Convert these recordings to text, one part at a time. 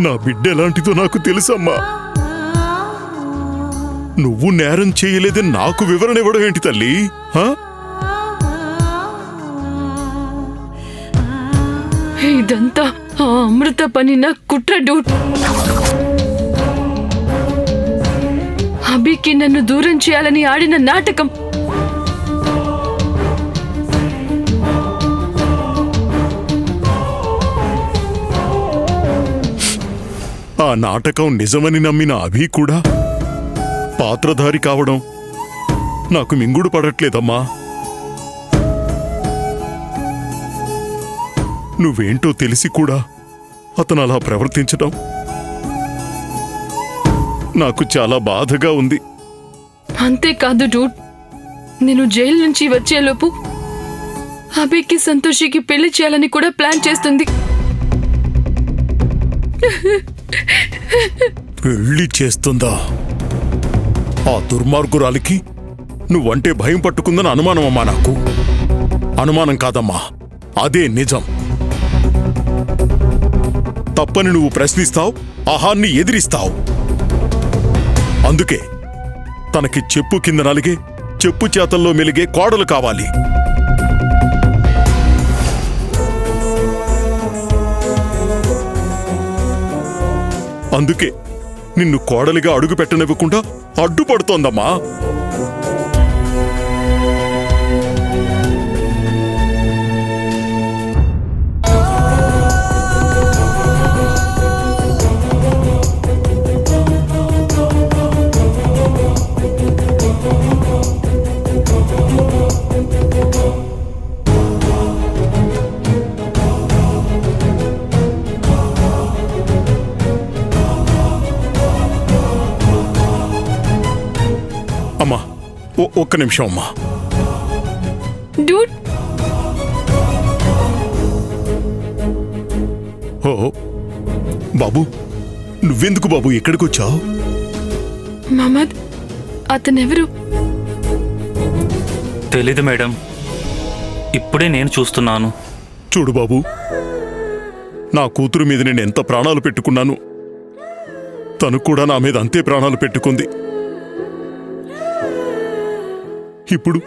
నా బిడ్డ ఎలాంటిదో నాకు తెలుసమ్మా. నువ్వు నేరం చేయలేదని నాకు వివరణ ఇవ్వడం ఏంటి తల్లి? ఇదంతా ఆ అమృత పనిన కుట్ర డూట్. అభికి నన్ను దూరం చేయాలని ఆడిన నాటకం. ఆ నాటకం నిజమని నమ్మిన అభి కూడా పాత్రధారి కావడం నాకు మింగుడు పడట్లేదమ్మా. నువ్వేంటో తెలిసి కూడా అతను అలా ప్రవర్తించడం నాకు చాలా బాధగా ఉంది. అంతేకాదు డూడ్, నేను జైలు నుంచి వచ్చేలోపు అభికి సంతోషికి పెళ్లి చేయాలని కూడా ప్లాన్ చేస్తుంది. పెళ్లి చేస్తుందా? ఆ దుర్మార్గురాలికి నువ్వంటే భయం పట్టుకుందని అనుమానమమ్మా. నాకు అనుమానం కాదమ్మా, అదే నిజం. తప్పని నువ్వు ప్రశ్నిస్తావు, ఆహాన్ని ఎదిరిస్తావు. అందుకే తనకి చెప్పు కింద నలిగే, చెప్పు చేతల్లో మెలిగే కోడలు కావాలి. అందుకే నిన్ను కోడలిగా అడుగు పెట్టనివ్వకుండా అడ్డుపడుతోందమ్మా. అమ్మా, ఒక్క నిమిషం అమ్మా. డూడ్, ఓ బాబు, నువ్వెందుకు బాబు ఇక్కడికి వచ్చావు? మహమ్మద్, అతనెవరు? తెలీదు మేడం, ఇప్పుడే నేను చూస్తున్నాను. చూడు బాబు, నా కూతురు మీద నేను ఎంత ప్రాణాలు పెట్టుకున్నాను, తను కూడా నా మీద అంతే ప్రాణాలు పెట్టుకుంది. ఇప్పుడు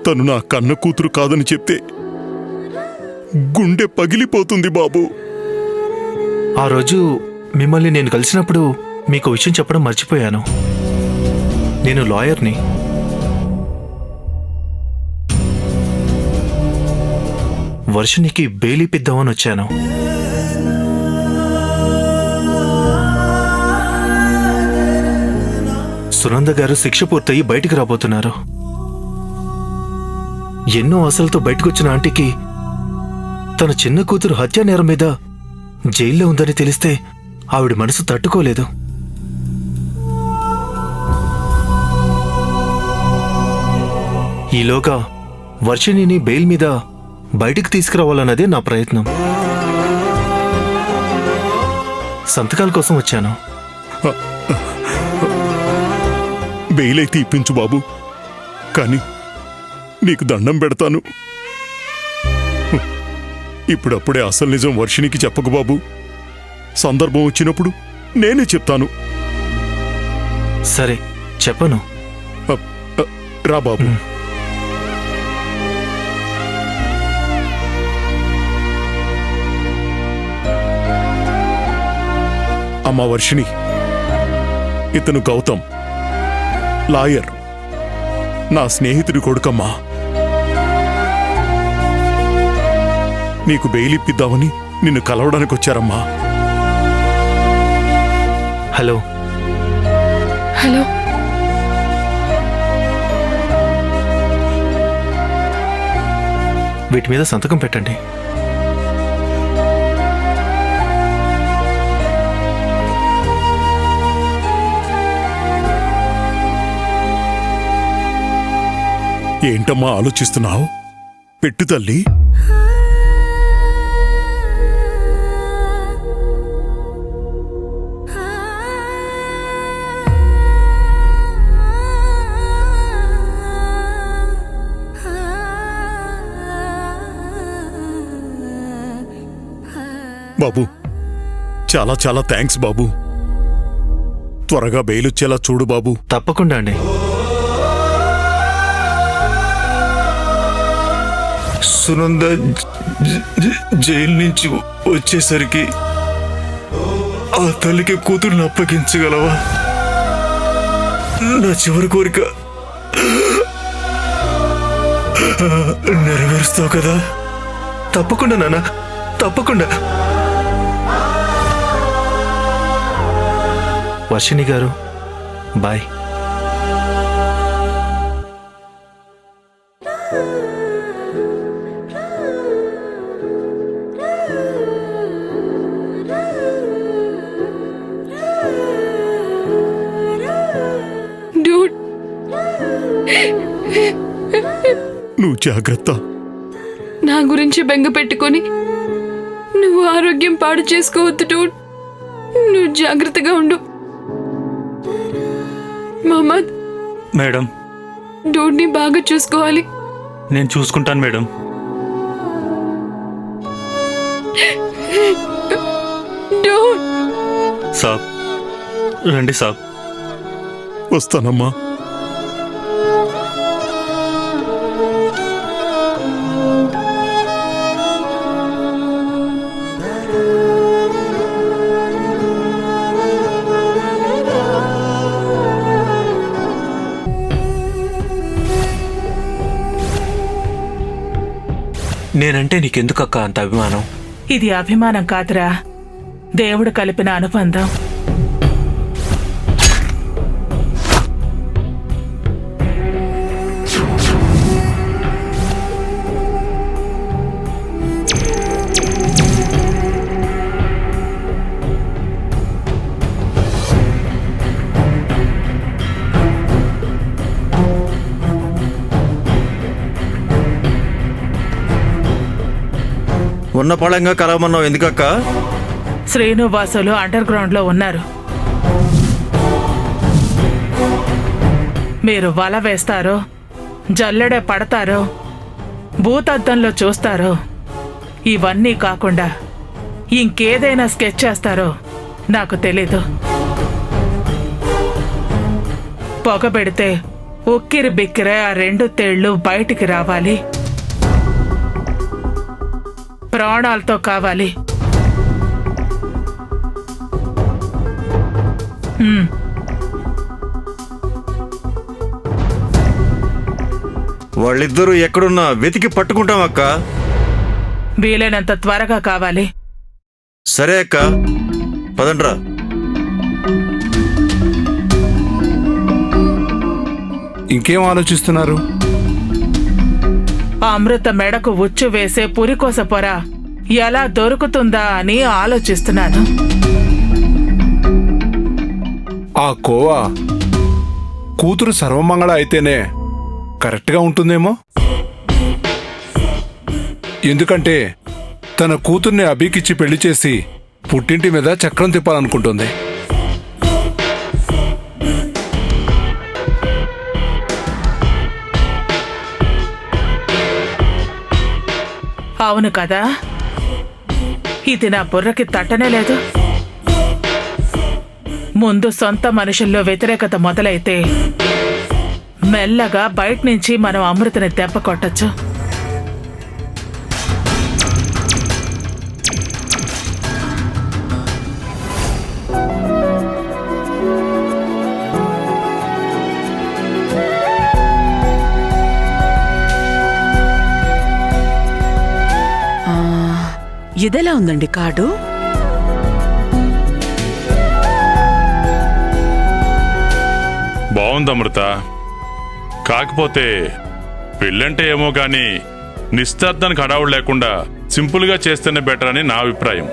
తను నా కన్న కూతురు కాదని చెప్తే గుండె పగిలిపోతుంది బాబు. ఆ రోజు మిమ్మల్ని నేను కలిసినప్పుడు మీకు విషయం చెప్పడం మర్చిపోయాను. నేను లాయర్ని. వర్షినికి బెయిల్ ఇప్పిద్దామని వచ్చాను. సునంద గారు శిక్ష పూర్తయి బయటికి రాబోతున్నారు. ఎన్నో ఆశలతో బయటకొచ్చిన ఆంటీకి తన చిన్న కూతురు హత్యా నేరం మీద జైల్లో ఉందని తెలిస్తే ఆవిడ మనసు తట్టుకోలేదు. ఈలోగా వర్షిణిని బెయిల్ మీద బయటికి తీసుకురావాలన్నదే నా ప్రయత్నం. సంతకాల కోసం వచ్చాను. బెయిల్ అయితే ఇప్పించు బాబు, కానీ నీకు దండం పెడతాను. ఇప్పుడప్పుడే అసలు నిజం వర్షినికి చెప్పకు బాబు. సందర్భం వచ్చినప్పుడు నేనే చెప్తాను. సరే, చెప్పను. రా బాబు. అమ్మా వర్షిణి, ఇతను గౌతమ్, లాయర్, నా స్నేహితుడి కొడుకమ్మా. నీకు బెయిల్ ఇప్పిద్దామని నిన్ను కలవడానికి వచ్చారమ్మా. హలో. హలో. వీటి మీద సంతకం పెట్టండి. ఏంటమ్మా ఆలోచిస్తున్నావు? పెట్టు తల్లి. బాబు, చాలా చాలా థ్యాంక్స్ బాబు. త్వరగా బెయిలొచ్చేలా చూడు బాబు. తప్పకుండా అండి. సునంద జైలు నుంచి వచ్చేసరికి ఆ తల్లికి కూతురుని అప్పగించగలవా? నా చివరి కోరిక నెరవేరుస్తావు కదా? తప్పకుండా నాన్న, తప్పకుండా. వర్షిణి గారు, బాయ్. డూడ్, నువ్వు జాగ్రత్త. నా గురించి బెంగ పెట్టుకొని నువ్వు ఆరోగ్యం పాడు చేసుకోవద్దు డూడ్. నువ్వు జాగ్రత్తగా ఉండు. మహమ్మద్, మేడం, డూడ్ని బాగా చూసుకోవాలి. నేను చూసుకుంటాను మేడం. డూడ్, సాబ్, రండి సాబ్. వస్తానమ్మా. నేనంటే నీకెందుకక్క అంత అభిమానం? ఇది అభిమానం కాదురా, దేవుడు కలిపిన అనుబంధం. ఉన్న పళంగా కలవమన్నావు ఎందుకక్క? శ్రీనువాసులు అండర్ గ్రౌండ్ లో ఉన్నారు. మీరు వల వేస్తారో, జల్లెడే పడతారో, భూతద్దంలో చూస్తారో, ఇవన్నీ కాకుండా ఇంకేదైనా స్కెచ్ చేస్తారో నాకు తెలీదు. పొగబెడితే ఉక్కిరి బిక్కిరే ఆ 2 తేళ్లు బయటికి రావాలి. ప్రాణాలతో కావాలి. వాళ్ళిద్దరూ ఎక్కడున్నా వెతికి పట్టుకుంటాం అక్క. వీలైనంత త్వరగా కావాలి. సరే అక్క, పదండ్రా. ఇంకేం ఆలోచిస్తున్నారు? అమృత మెడకు ఉచ్చు వేసే పురికోస పొర ఎలా దొరుకుతుందా అని ఆలోచిస్తున్నాను. ఆ కోవా కూతురు సర్వమంగళ అయితేనే కరెక్ట్గా ఉంటుందేమో. ఎందుకంటే తన కూతుర్ని అభికిచ్చి పెళ్లి చేసి పుట్టింటి మీద చక్రం తిప్పాలనుకుంటుంది. అవును కదా, ఇది నా బుర్రకి తట్టనే లేదు. ముందు సొంత మనుషుల్లో వ్యతిరేకత మొదలైతే మెల్లగా బయట నుంచి మనం అమృతని దెబ్బ కొట్టచ్చు. ఇదెలా ఉందండి కార్డు? బాగుంది అమృత. కాకపోతే పెళ్ళంటే ఏమో గాని నిశ్చార్థానికి హడావుడు లేకుండా సింపుల్గా చేస్తేనే బెటర్ అని నా అభిప్రాయం.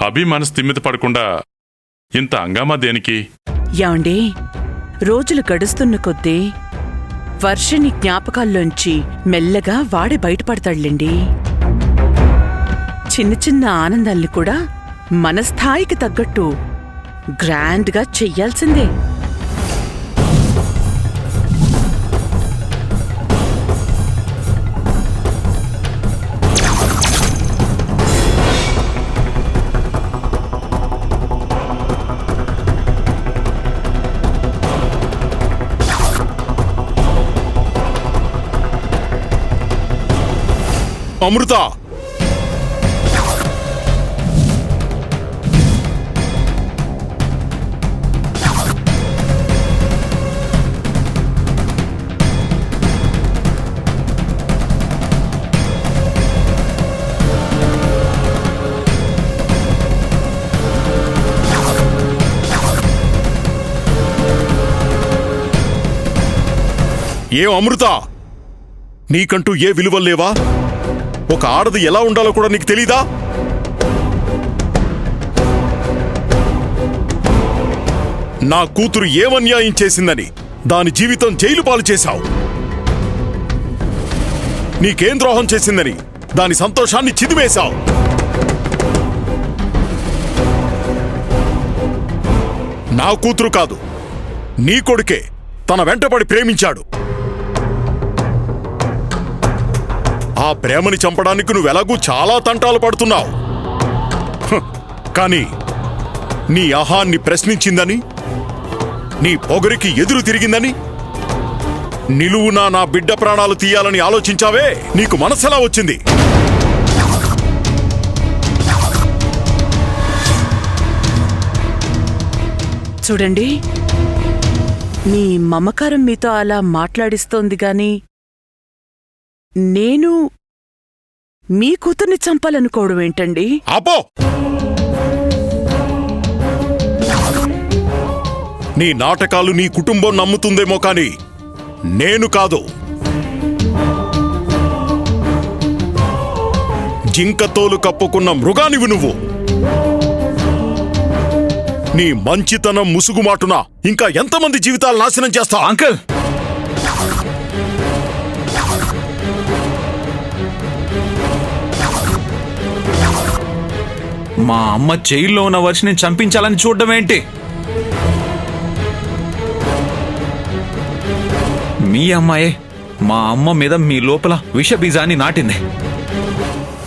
అభి మనసు తిమ్మిత పడకుండా ఇంత హంగామా దేనికి? యాండి, రోజులు గడుస్తున్న కొద్దీ వర్షని జ్ఞాపకాల్లోంచి మెల్లగా వాడే బయటపడతాడులేండి. చిన్న చిన్న ఆనందాల్ని కూడా మన స్థాయికి తగ్గట్టు గ్రాండ్గా చెయ్యాల్సిందే. అమృత! ఏం అమృత, నీకంటూ ఏ విలువల్లేవా? ఒక ఆడది ఎలా ఉండాలో కూడా నీకు తెలీదా? నా కూతురు ఏమన్యాయం చేసిందని దాని జీవితం జైలు పాలు చేశావు. నీకేం ద్రోహం చేసిందని దాని సంతోషాన్ని చిదిమేశావు. నా కూతురు కాదు, నీ కొడుకే తన వెంటపడి ప్రేమించాడు. ఆ ప్రేమని చంపడానికి నువ్వెలాగూ చాలా తంటాలు పడుతున్నావు. కానీ నీ అహాన్ని ప్రశ్నించిందని, నీ పొగరికి ఎదురు తిరిగిందని, నిలువునా నా బిడ్డ ప్రాణాలు తీయాలని ఆలోచించావే, నీకు మనసెలా వచ్చింది? చూడండి, మీ మమకారం మీతో అలా మాట్లాడిస్తోంది గాని నేను మీ కూతుర్ని చంపాలనుకోవడం ఏంటండి? ఆపో! నీ నాటకాలు నీ కుటుంబం నమ్ముతుందేమో కాని నేను కాదు. జింకతోలు కప్పుకున్న మృగానివి నువ్వు. నీ మంచితనం ముసుగుమాటున ఇంకా ఎంతమంది జీవితాలు నాశనం చేస్తావు? అంకుల్, మా అమ్మ జైల్లో ఉన్న వర్షిని చంపించాలని చూడడం ఏంటి? మీ అమ్మాయే మా అమ్మ మీద మీ లోపల విష బీజాన్ని నాటింది.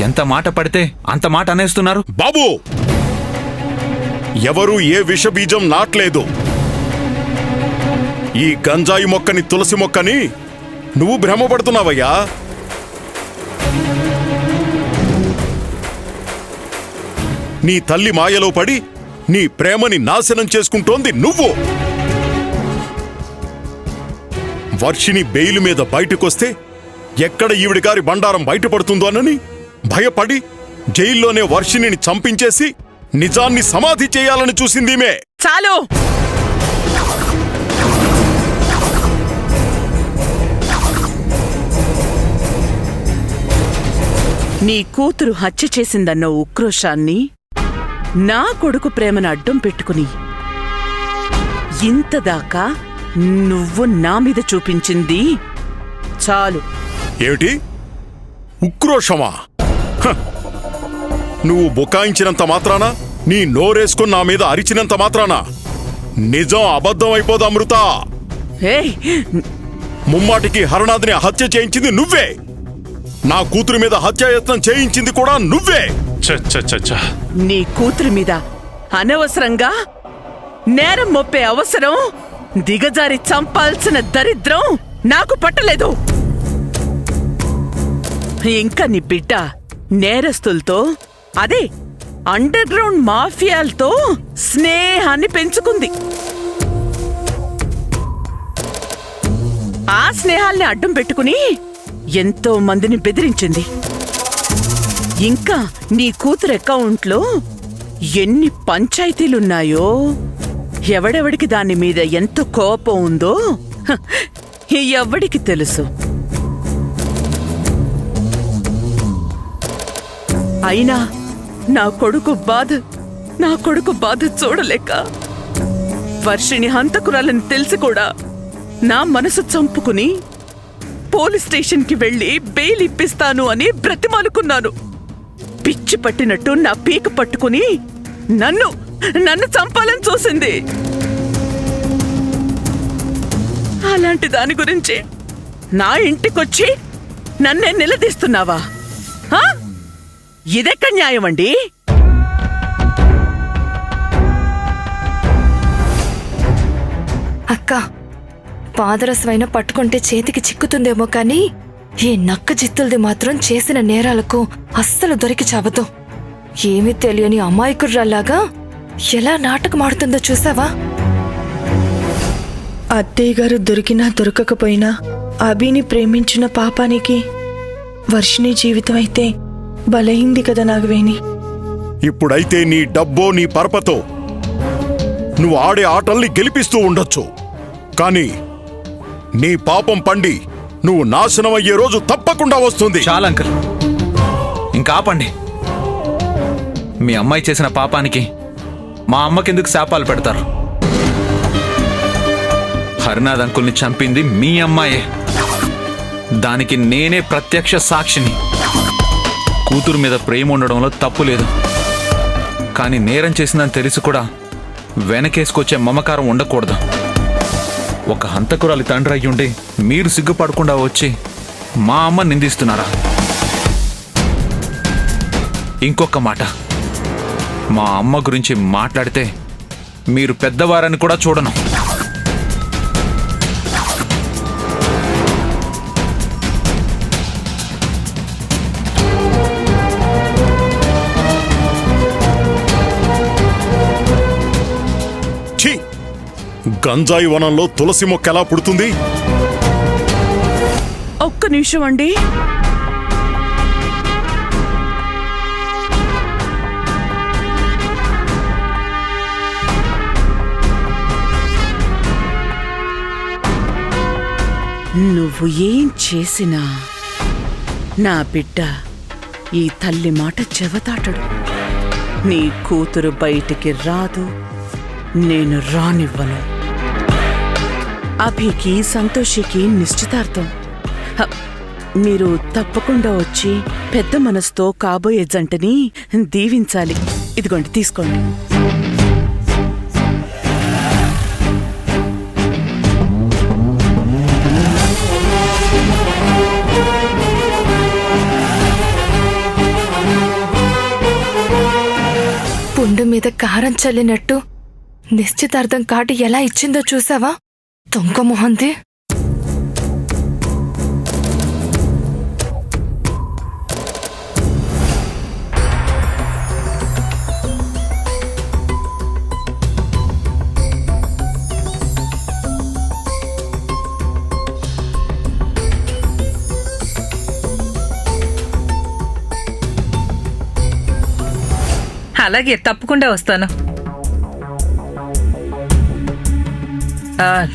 ఎంత మాట పడితే అంత మాట అనేస్తున్నారు. బాబు, ఎవరూ ఏ విషబీజం నాట్లేదు. ఈ గంజాయి మొక్కని, తులసి మొక్కని నువ్వు భ్రమపడుతున్నావయ్యా. నీ తల్లి మాయలో పడి నీ ప్రేమని నాశనం చేసుకుంటోంది నువ్వు. వర్షిని బెయిలు మీద బయటకొస్తే ఎక్కడ ఈవిడి గారి బండారం బయటపడుతుందోనని భయపడి జైల్లోనే వర్షిని చంపించేసి నిజాన్ని సమాధి చేయాలని చూసిందిమే. చాలు! నీ కూతురు హత్య చేసిందన్న ఉక్రోషాన్ని నా కొడుకు ప్రేమను అడ్డం పెట్టుకుని ఇంతదాకా నువ్వు నా మీద చూపించింది చాలు. ఏమిటి? ఉక్రోషమా? హ! నువ్వు బుకాయించినంత మాత్రాన, నీ నోరేసుకుని నా మీద అరిచినంత మాత్రాన నిజం అబద్ధం అయిపోదా అమృత? ఏయ్! ముమ్మాటికి హరనాథ్ని హత్య చేయించింది నువ్వే. నా కూతురు మీద హత్యాయత్నం చేయించింది కూడా నువ్వే. ఛ ఛ ఛ ఛ. నీ కూతురి మీద అనవసరంగా నేరం మోపే అవసరం, దిగజారి చంపాల్సిన దరిద్రం నాకు పట్టలేదు. ఇంకా నీ బిడ్డ నేరస్తులతో, అదే అండర్ గ్రౌండ్ మాఫియాలతో స్నేహాన్ని పెంచుకుంది. ఆ స్నేహాల్ని అడ్డం పెట్టుకుని ఎంతో మందిని బెదిరించింది. ఇంకా నీ కూతురు అకౌంట్లో ఎన్ని పంచాయతీలున్నాయో, ఎవడెవడికి దాని మీద ఎంత కోపం ఉందో ఎవడికి తెలుసు. అయినా నా కొడుకు బాధ చూడలేక వర్షిణి హంతకురాలని తెలిసి కూడా నా మనసు చంపుకుని పోలీస్ స్టేషన్కి వెళ్లి బెయిల్ ఇప్పిస్తాను అని బ్రతిమాలుకున్నాను. పిచ్చి పట్టినట్టు నా పీక పట్టుకుని నన్ను చంపాలని చూసింది. అలాంటి దాని గురించి నా ఇంటికొచ్చి నన్నే నిలదీస్తున్నావా? ఇదెక్కడ న్యాయమండి? అక్క, పాదరసమైన పట్టుకుంటే చేతికి చిక్కుతుందేమో కానీ ఈ నక్క జిత్తులది మాత్రం చేసిన నేరాలకు అస్సలు దొరికి చావదు. ఏమీ తెలియని అమాయకుర్రాల్లాగా ఎలా నాటకమాడుతుందో చూసావా? అత్తయ్య గారు దొరికినా దొరకకపోయినా అభిని ప్రేమించిన పాపానికి వర్షిణి జీవితం అయితే బలైంది కదా నాగవేణి. ఇప్పుడైతే నీ డబ్బో నీ పరపతో నువ్వు ఆడే ఆటల్ని గెలిపిస్తూ ఉండొచ్చు, కానీ నీ పాపం పండి నువ్వు నాశనమయ్యే రోజు తప్పకుండా వస్తుంది. చాలా అంకుల్, ఇంకా ఆపండి. మీ అమ్మాయి చేసిన పాపానికి మా అమ్మకెందుకు శాపాలు పెడతారు? హరినాథ్ అంకుల్ని చంపింది మీ అమ్మాయే. దానికి నేనే ప్రత్యక్ష సాక్షిని. కూతురు మీద ప్రేమ ఉండడంలో తప్పు లేదు, కానీ నేరం చేసిందని తెలిసి కూడా వెనకేసుకొచ్చే మమకారం ఉండకూడదు. ఒక హంతకురాలి తండ్రి అయ్యుండి మీరు సిగ్గుపడకుండా వచ్చి మా అమ్మ నిందిస్తున్నారా? ఇంకొక మాట, మా అమ్మ గురించి మాట్లాడితే మీరు పెద్దవారని కూడా చూడను. ఛీ! గంజాయి వనంలో తులసి మొక్క ఎలా పుడుతుంది? ఒక్క నిమిషం అండి. నువ్వు ఏం చేసినా నా బిడ్డ ఈ తల్లి మాట చెవతాటడు. నీ కూతురు బయటికి రాదు, నేను రానివ్వను. అభికి సంతోషికి నిశ్చితార్థం. మీరు తప్పకుండా వచ్చి పెద్ద మనసుతో కాబోయే జంటని దీవించాలి. ఇదిగోండి, తీసుకోండి. పుండు మీద కారం చల్లినట్టు నిశ్చితార్థం కార్డు ఎలా ఇచ్చిందో చూసావా? దొంగ మొహంది. అలాగే, తప్పకుండా వస్తాను.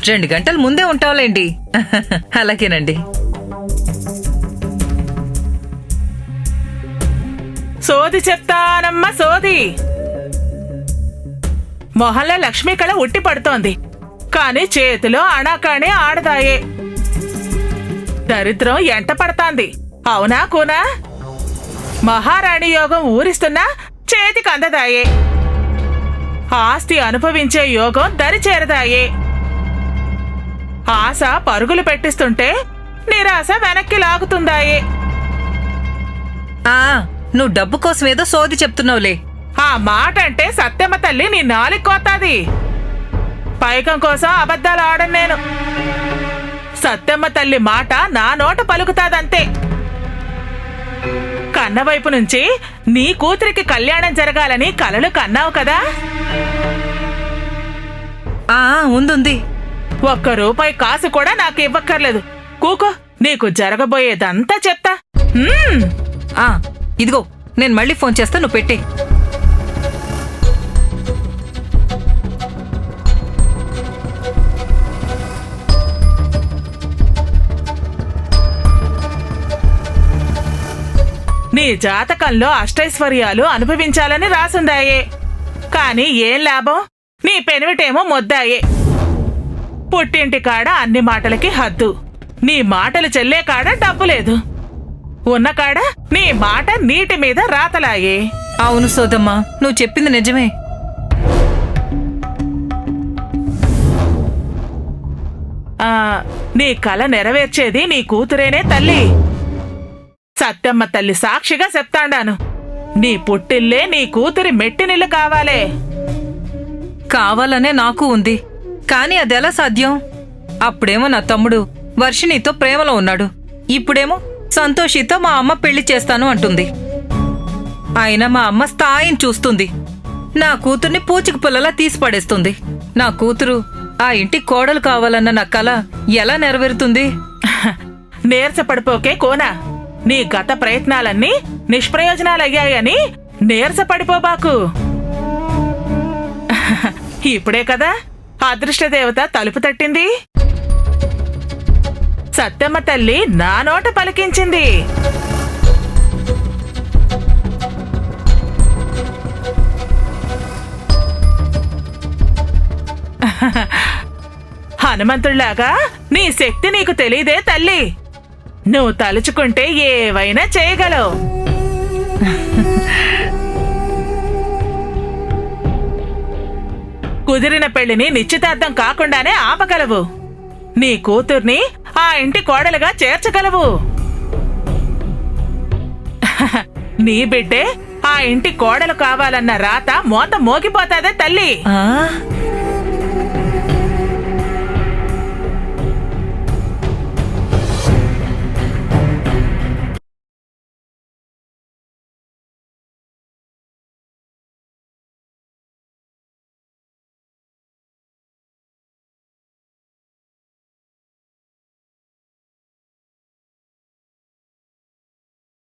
2 గంటల ముందే ఉంటావులేండి. అలాగేనండి. సోది చెప్తానమ్మా, సోది. మొహంలో లక్ష్మీ కళ ఉట్టి పడుతోంది, కాని చేతిలో అణాకాణి ఆడదాయే. దరిద్రం ఎంట పడతాంది. అవునా కూనా? మహారాణి యోగం ఊరిస్తున్నా చేతికి అందదాయే. ఆస్తి అనుభవించే యోగం దరి చేరదాయే. ఆశ పరుగులు పెట్టిస్తుంటే నిరాశ వెనక్కి లాగుతుందాయే. నువ్వు డబ్బు కోసం ఏదో సోది చెప్తున్నావులే. ఆ మాట అంటే సత్యమ్మ తల్లి నీ నాలికి కోతాది. పైకం కోసం అబద్ధాలు ఆడను నేను. సత్యమ్మ తల్లి మాట నా నోట పలుకుతాదంతే. కన్నవైపు నుంచి నీ కూతురికి కళ్యాణం జరగాలని కలలు కన్నావు కదా? ఉంది. ₹1 కాసు కూడా నాకు ఇవ్వక్కర్లేదు. కూకో, నీకు జరగబోయేదంతా చెప్తా. ఇదిగో, నేను మళ్ళీ ఫోన్ చేస్తా, నువ్వు పెట్టే. నీ జాతకంలో అష్టైశ్వర్యాలు అనుభవించాలని రాసుందాయే, కాని ఏం లాభం? నీ పెనివిటేమో మొద్దాయే. పుట్టింటి కాడ అన్ని మాటలకి హద్దు. నీ మాటలు చెల్లే కాడ డబ్బు లేదు. ఉన్న కాడ నీ మాట నీటి మీద రాతలాయే. అవును సోదమ్మా, నువ్వు చెప్పింది నిజమే. నీ కల నెరవేర్చేది నీ కూతురేనే తల్లి. సత్యమ్మ తల్లి సాక్షిగా చెప్తాండాను. నీ పుట్టిల్లే నీ కూతురి మెట్టినిల్లు కావాలే. కావాలనే నాకు ఉంది, కాని అదెలా సాధ్యం? అప్పుడేమో నా తమ్ముడు వర్షిణితో ప్రేమలో ఉన్నాడు, ఇప్పుడేమో సంతోషితో మా అమ్మ పెళ్లి చేస్తాను అంటుంది. అయినా మా అమ్మ స్థాయిని చూస్తుంది. నా కూతుర్ని పూచిక పుల్లలా తీసి పడేస్తుంది. నా కూతురు ఆ ఇంటి కోడలు కావాలన్న నా కల ఎలా నెరవేరుతుంది? నీరసపడిపోకే కోనా, నీ గత ప్రయత్నాలన్నీ నిష్ప్రయోజనాలయ్యాయని నీరసపడిపోబాకు. ఇప్పుడే కదా అదృష్టదేవత తలుపు తట్టింది. సత్యమ్మ తల్లి నా నోట పలికించింది. హనుమంతుడిలాగా నీ శక్తి నీకు తెలీదే తల్లి. నువ్వు తలుచుకుంటే ఏవైనా చేయగలవు. కుదిరిన పెళ్లిని నిశ్చితార్థం కాకుండానే ఆపగలవు. నీ కూతుర్ని ఆ ఇంటి కోడలుగా చేర్చగలవు. నీ బిడ్డే ఆ ఇంటి కోడలు కావాలన్న రాత మోత మోగిపోతాదే తల్లి. ఆ